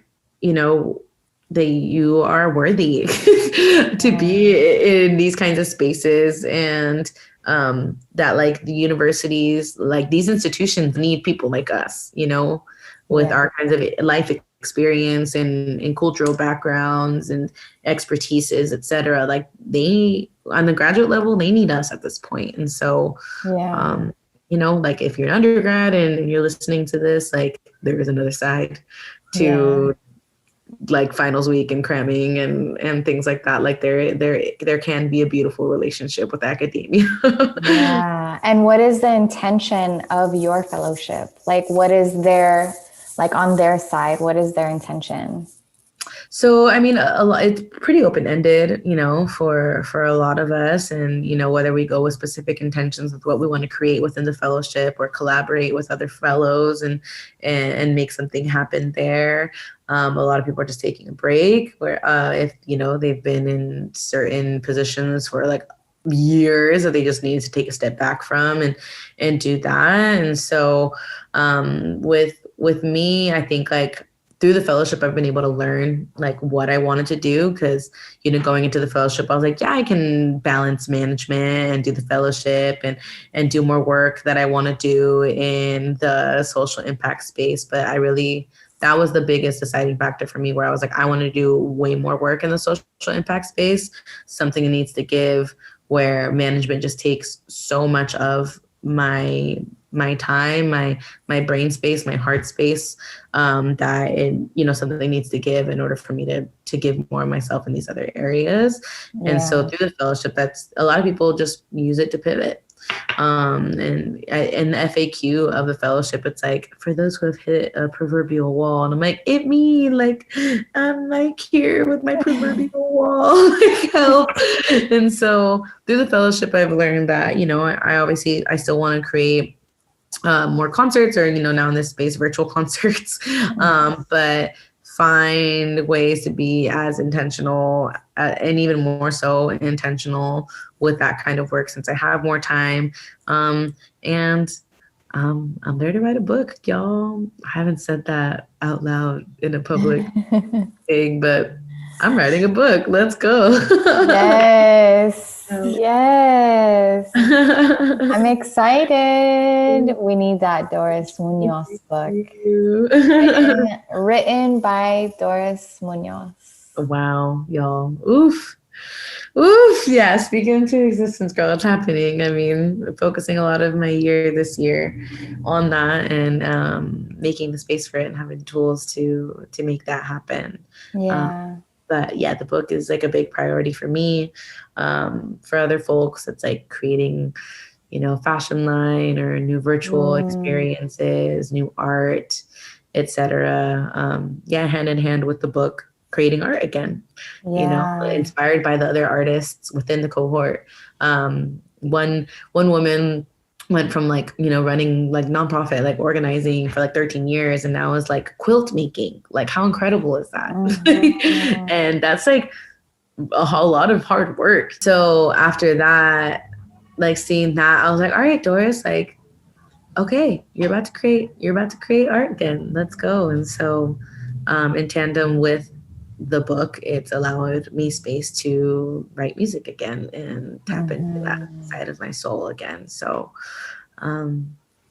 that you are worthy to be in these kinds of spaces, and that like the universities, like these institutions need people like us, you know, with our kinds of life experience and cultural backgrounds and expertises, etc. Like they, on the graduate level, they need us at this point. And so, you know, like if you're an undergrad and you're listening to this, like there is another side to like finals week and cramming and things like that. Like there can be a beautiful relationship with academia. And what is the intention of your fellowship? Like, what is their, like on their side, what is their intention? So, I mean, it's pretty open-ended, you know, for a lot of us. And, you know, whether we go with specific intentions with what we want to create within the fellowship or collaborate with other fellows and make something happen there. A lot of people are just taking a break where if, you know, they've been in certain positions for like years that they just need to take a step back from and do that. And so with me, I think like through the fellowship, I've been able to learn like what I wanted to do, because, you know, going into the fellowship, I was like, yeah, I can balance management and do the fellowship and do more work that I want to do in the social impact space. But that was the biggest deciding factor for me, where I was like, I want to do way more work in the social impact space, something that needs to give, where management just takes so much of my time, my brain space, my heart space, that it, you know, something needs to give in order for me to give more of myself in these other areas. And so through the fellowship, that's, a lot of people just use it to pivot. And in the FAQ of the fellowship, it's like, for those who have hit a proverbial wall, and I'm like, it me, like I'm like here with my proverbial wall, like help. And so through the fellowship, I've learned that, you know, I still want to create more concerts, or, you know, now in this space, virtual concerts, but find ways to be as intentional and even more so intentional with that kind of work, since I have more time. And I'm there to write a book, y'all. I haven't said that out loud in a public thing, but I'm writing a book. Let's go. Yes. I'm excited. We need that Doris Muñoz book. Written by Doris Muñoz. Wow, y'all. Oof. Oof. Yeah, speaking into existence, girl, it's happening. I mean, focusing a lot of my year this year on that, and making the space for it and having the tools to make that happen. But yeah, the book is like a big priority for me. For other folks, it's like creating, you know, fashion line or new virtual experiences, new art, etc. Hand in hand with the book, creating art again, you know, inspired by the other artists within the cohort. One woman went from like, you know, running like nonprofit, like organizing for like 13 years, and now is like quilt making. Like, how incredible is that? And that's like a whole lot of hard work. So after that, like seeing that, I was like, all right, Doris, like, okay, you're about to create art again. Let's go. And so in tandem with the book, it's allowed me space to write music again and tap into that side of my soul again. So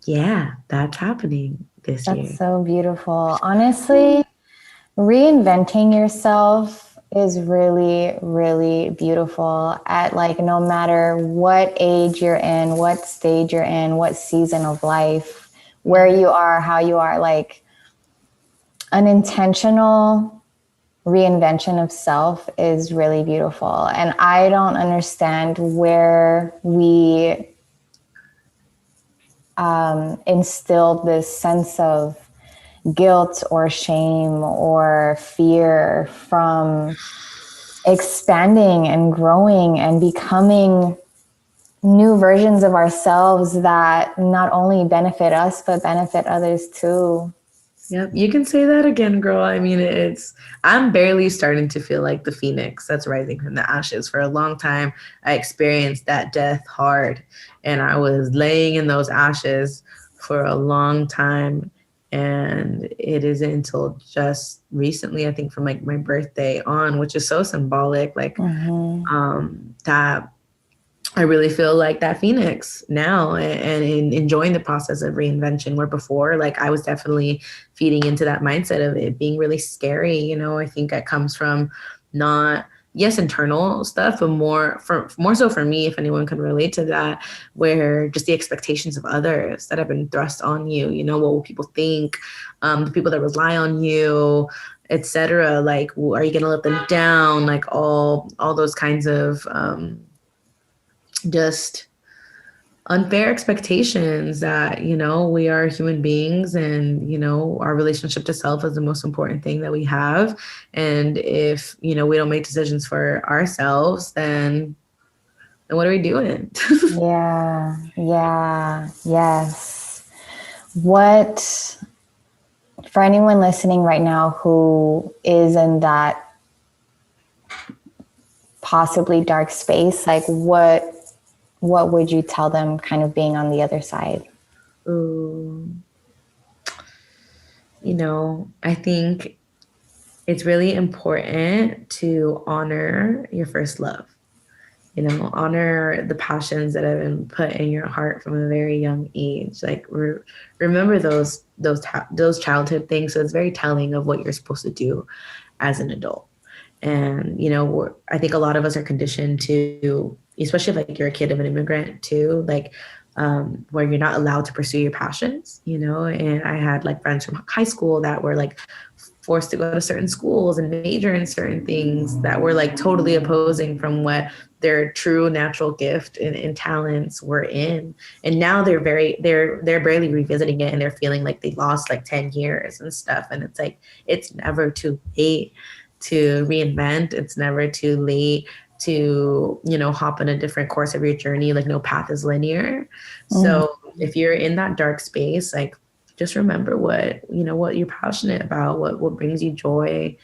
yeah, that's happening this year. That's so beautiful. Honestly, reinventing yourself is really, really beautiful at like, no matter what age you're in, what stage you're in, what season of life, where you are, how you are, like an intentional reinvention of self is really beautiful. And I don't understand where we instilled this sense of guilt or shame or fear from expanding and growing and becoming new versions of ourselves that not only benefit us, but benefit others too. Yep, you can say that again, girl. I mean, I'm barely starting to feel like the phoenix that's rising from the ashes. For a long time, I experienced that death hard, and I was laying in those ashes for a long time. And it isn't until just recently, I think from like my birthday on, which is so symbolic, like that I really feel like that phoenix now, and in enjoying the process of reinvention, where before, like I was definitely feeding into that mindset of it being really scary. You know, I think that comes from not, yes, internal stuff, but more so for me, if anyone can relate to that, where just the expectations of others that have been thrust on you, you know, what will people think, the people that rely on you, etc. Like, are you going to let them down? Like all those kinds of, just unfair expectations that, you know, we are human beings, and, you know, our relationship to self is the most important thing that we have. And if, you know, we don't make decisions for ourselves, then what are we doing? Yeah. Yeah. Yes. What, for anyone listening right now who is in that possibly dark space, like what would you tell them kind of being on the other side? Ooh. You know, I think it's really important to honor your first love. You know, honor the passions that have been put in your heart from a very young age. Like, remember those childhood things. So it's very telling of what you're supposed to do as an adult. And, you know, I think a lot of us are conditioned to, especially if like you're a kid of an immigrant too, like where you're not allowed to pursue your passions, you know. And I had like friends from high school that were like forced to go to certain schools and major in certain things that were like totally opposing from what their true natural gift and talents were in. And now they're barely revisiting it, and they're feeling like they lost like 10 years and stuff. And it's like, it's never too late to reinvent. It's never too late to, you know, hop on a different course of your journey. Like, no path is linear. So if you're in that dark space, like, just remember what, you know, what you're passionate about, what brings you joy,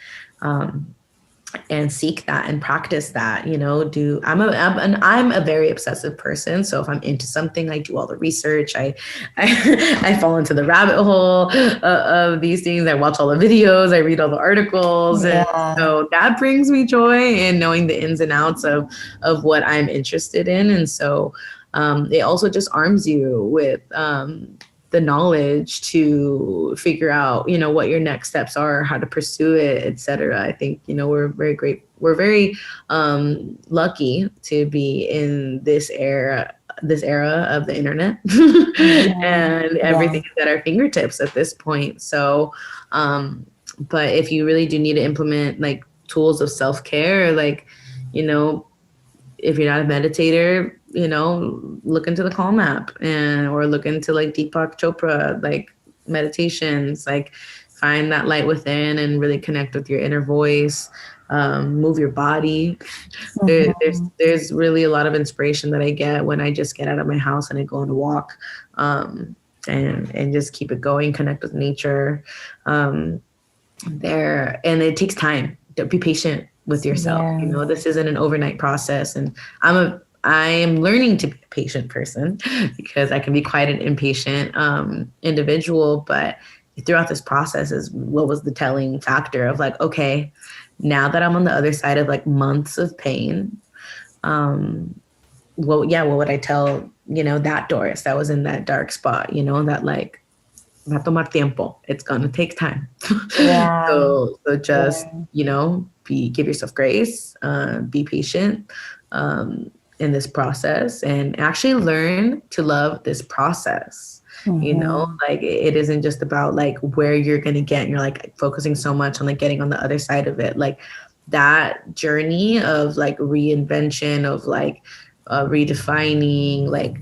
and seek that and practice that. You know, I'm a very obsessive person. So if I'm into something, I do all the research. I fall into the rabbit hole of these things. I watch all the videos. I read all the articles, and so that brings me joy in knowing the ins and outs of what I'm interested in. And so it also just arms you with the knowledge to figure out, you know, what your next steps are, how to pursue it, etc. I think, you know, we're very lucky to be in this era of the internet and everything is at our fingertips at this point. So but if you really do need to implement like tools of self-care, like, you know, if you're not a meditator, you know, look into the Calm app, or look into like Deepak Chopra, like meditations, like find that light within and really connect with your inner voice. Move your body. There's really a lot of inspiration that I get when I just get out of my house and I go on a walk, and just keep it going, connect with nature. And it takes time. Don't be patient with yourself. You know, this isn't an overnight process, and I am learning to be a patient person because I can be quite an impatient individual. But throughout this process is what was the telling factor of like, okay, now that I'm on the other side of like months of pain, what would I tell, you know, that Doris that was in that dark spot, you know, that like, va a tomar tiempo. It's gonna take time. So just, you know, give yourself grace, be patient in this process, and actually learn to love this process. You know, like it isn't just about like where you're gonna get, and you're like focusing so much on like getting on the other side of it. Like that journey of like reinvention, of like redefining, like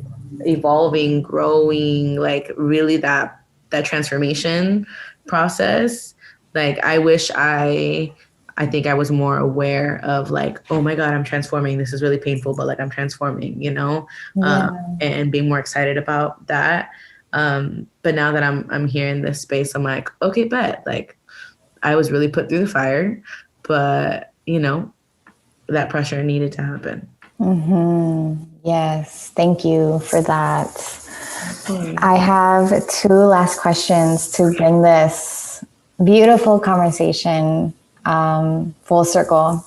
evolving, growing, like really that transformation process. Like I wish I think I was more aware of like, oh my God, I'm transforming. This is really painful, but like I'm transforming, you know, and being more excited about that. But now that I'm here in this space, I'm like, okay, bet, like I was really put through the fire, but you know, that pressure needed to happen. Yes, thank you for that. Okay. I have two last questions to bring this beautiful conversation full circle.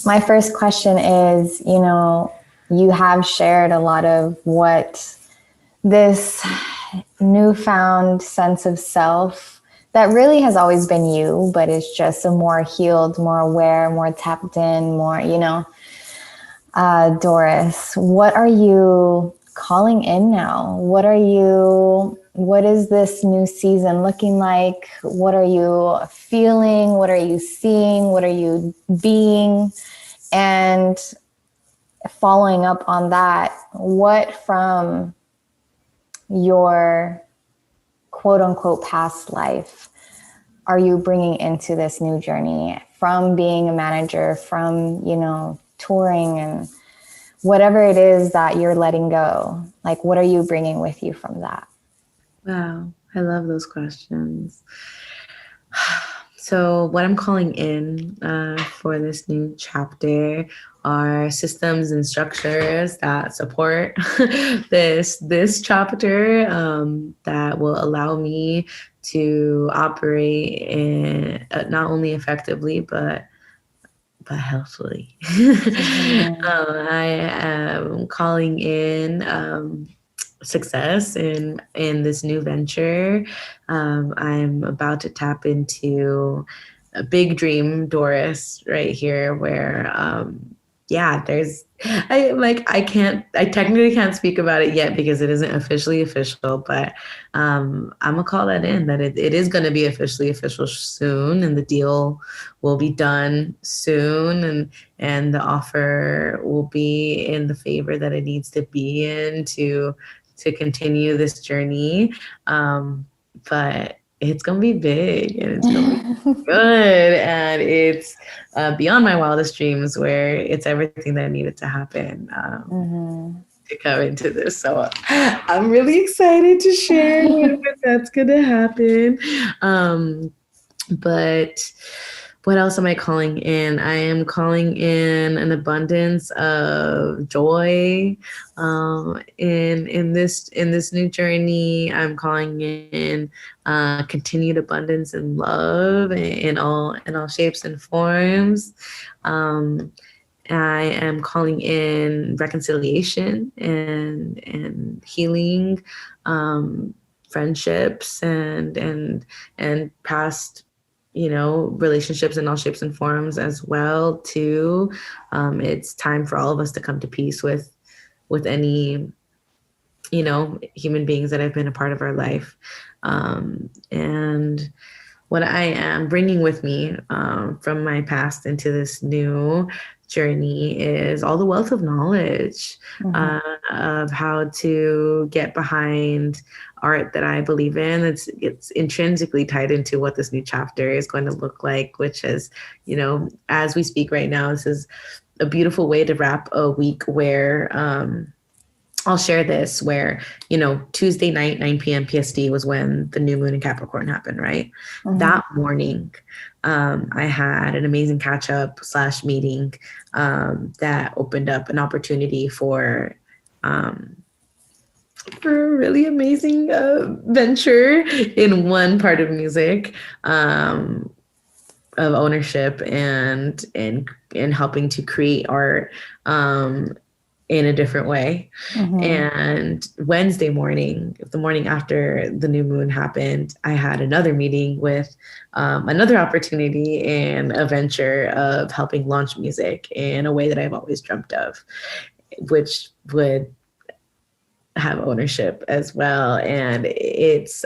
My first question is, you have shared a lot of what this newfound sense of self that really has always been you, but it's just a more healed, more aware, more tapped in, more, Doris, what are you calling in now? What is this new season looking like? What are you feeling? What are you seeing? What are you being? And following up on that, what from your quote unquote past life are you bringing into this new journey from being a manager, from, touring and whatever it is that you're letting go? Like, what are you bringing with you from that? Wow, I love those questions. So, what I'm calling in for this new chapter are systems and structures that support this chapter, that will allow me to operate in not only effectively but healthfully. I am calling in success in this new venture. I'm about to tap into a big dream, Doris, right here, where yeah, I technically can't speak about it yet because it isn't officially official, but I'm gonna call that in that it is gonna be officially official soon, and the deal will be done soon, and the offer will be in the favor that it needs to be in to continue this journey. But it's gonna be big and it's gonna be good, and it's beyond my wildest dreams, where it's everything that needed to happen to come into this. So I'm really excited to share when that's gonna happen. But what else am I calling in? I am calling in an abundance of joy in this new journey. I'm calling in continued abundance and love in all shapes and forms. I am calling in reconciliation and healing, friendships and past relationships in all shapes and forms as well too. It's time for all of us to come to peace with any human beings that have been a part of our life. And what I am bringing with me from my past into this new journey is all the wealth of knowledge of how to get behind art that I believe in. It's intrinsically tied into what this new chapter is going to look like, which is, as we speak right now, this is a beautiful way to wrap a week where I'll share this, where, Tuesday night, 9 p.m. PST was when the new moon in Capricorn happened, right? That morning, I had an amazing catch up / meeting that opened up an opportunity for a really amazing venture in one part of music, of ownership and helping to create art in a different way. And Wednesday morning, the morning after the new moon happened, I had another meeting with another opportunity and a venture of helping launch music in a way that I've always dreamt of, which would have ownership as well. And it's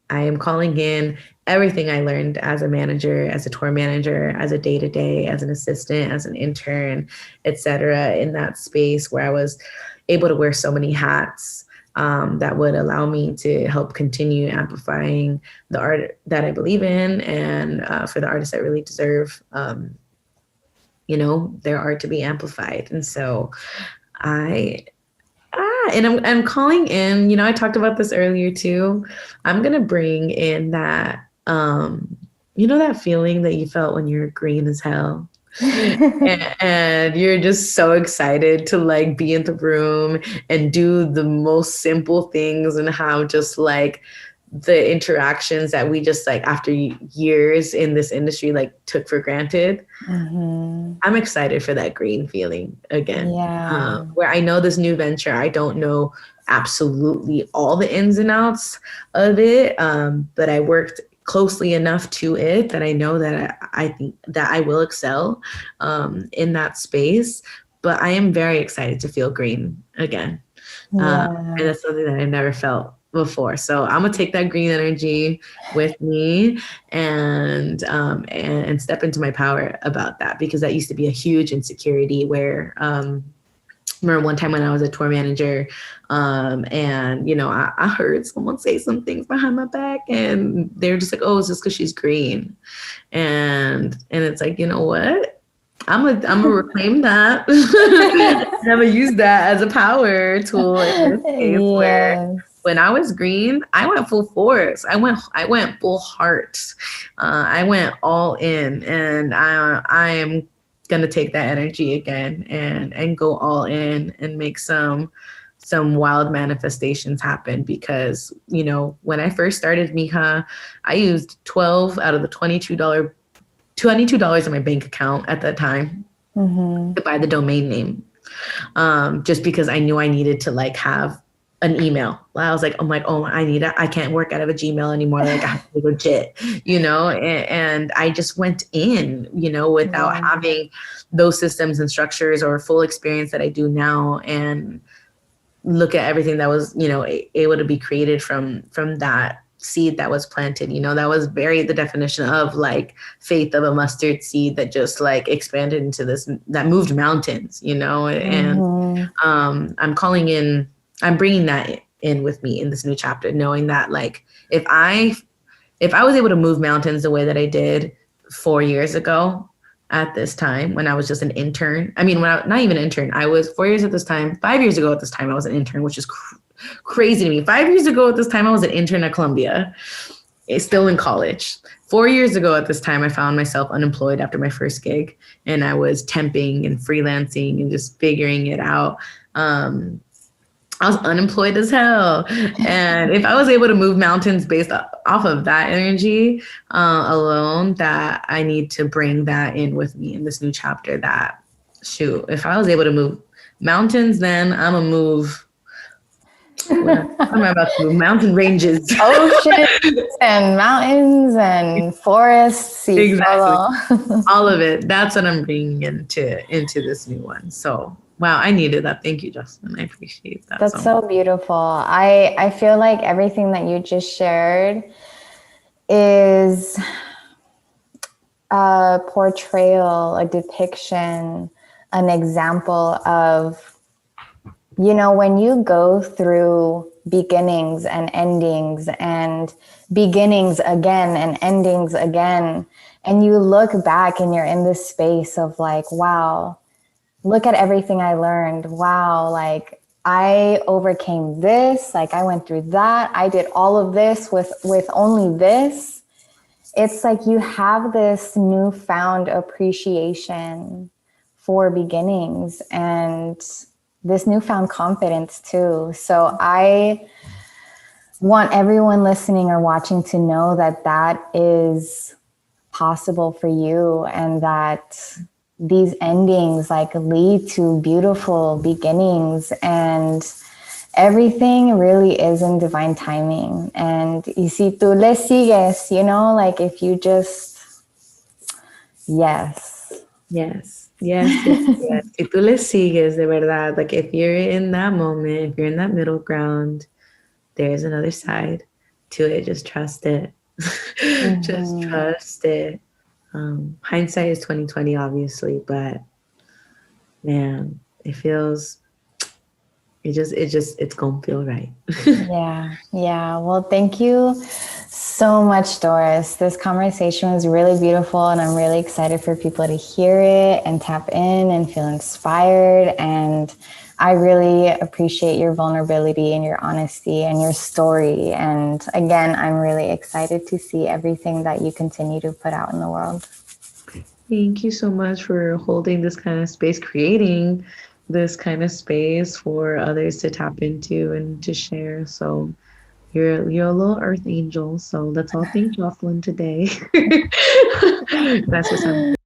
I am calling in everything I learned as a manager, as a tour manager, as a day-to-day, as an assistant, as an intern, etc., in that space where I was able to wear so many hats that would allow me to help continue amplifying the art that I believe in, and for the artists that really deserve their art to be amplified. And so I'm calling in, I talked about this earlier too. I'm going to bring in that, that feeling that you felt when you're green as hell. and you're just so excited to like be in the room and do the most simple things, and how just like the interactions that we just like after years in this industry like took for granted. I'm excited for that green feeling again. Yeah. Where I know this new venture, I don't know absolutely all the ins and outs of it, but I worked closely enough to it that I know that I think that I will excel in that space. But I am very excited to feel green again. And that's something that I never felt before. So I'm gonna take that green energy with me and step into my power about that, because that used to be a huge insecurity where remember one time when I was a tour manager, and you know, I heard someone say some things behind my back, and they're just like, "Oh, it's just because she's green," and it's like, you know what? I'm gonna reclaim that. Never use that as a power tool in this case. Where when I was green, I went full force. I went full heart. I went all in, and I am gonna take that energy again and go all in and make some wild manifestations happen. Because, you know, when I first started Mija, I used 12 out of the $22 in my bank account at that time to buy the domain name, just because I knew I needed to like have an email. I was like, I can't work out of a Gmail anymore. Like I have to be legit, you know, and I just went in, you know, without having those systems and structures or full experience that I do now, and look at everything that was, you know, able to be created from that seed that was planted. You know, that was very the definition of like faith of a mustard seed that just like expanded into this, that moved mountains, you know, and I'm bringing that in with me in this new chapter, knowing that like if I was able to move mountains the way that I did 4 years ago at this time, when I was just an intern. I mean, not even an intern, I was 4 years at this time, 5 years ago at this time, I was an intern, which is crazy to me. 5 years ago at this time, I was an intern at Columbia, still in college. 4 years ago at this time, I found myself unemployed after my first gig, and I was temping and freelancing and just figuring it out. I was unemployed as hell. And if I was able to move mountains based off of that energy alone, that I need to bring that in with me in this new chapter. That, shoot, if I was able to move mountains, then I'm going to move, I'm about to move mountain ranges. Oceans and mountains and forests. Exactly. All of it. That's what I'm bringing into this new one. So wow, I needed that. Thank you, Jocelyn. I appreciate that. That's so beautiful. I feel like everything that you just shared is a portrayal, a depiction, an example of, you know, when you go through beginnings and endings and beginnings again and endings again, and you look back and you're in this space of like, wow, look at everything I learned. Wow, like I overcame this, like I went through that. I did all of this with only this. It's like you have this newfound appreciation for beginnings and this newfound confidence too. So I want everyone listening or watching to know that that is possible for you, and that these endings like lead to beautiful beginnings, and everything really is in divine timing. And y si tú le sigues, you know, like if you just, yes. Si tú le sigues, de verdad, like if you're in that moment, if you're in that middle ground, there's another side to it. Just trust it. Just trust it. Hindsight is 2020, obviously, but man, it's gonna feel right. Yeah. Well, thank you so much, Doris. This conversation was really beautiful, and I'm really excited for people to hear it and tap in and feel inspired. And I really appreciate your vulnerability and your honesty and your story. And again, I'm really excited to see everything that you continue to put out in the world. Thank you so much for holding this kind of space, creating this kind of space for others to tap into and to share. So you're a little earth angel. So let's all thank Jocelyn today. That's just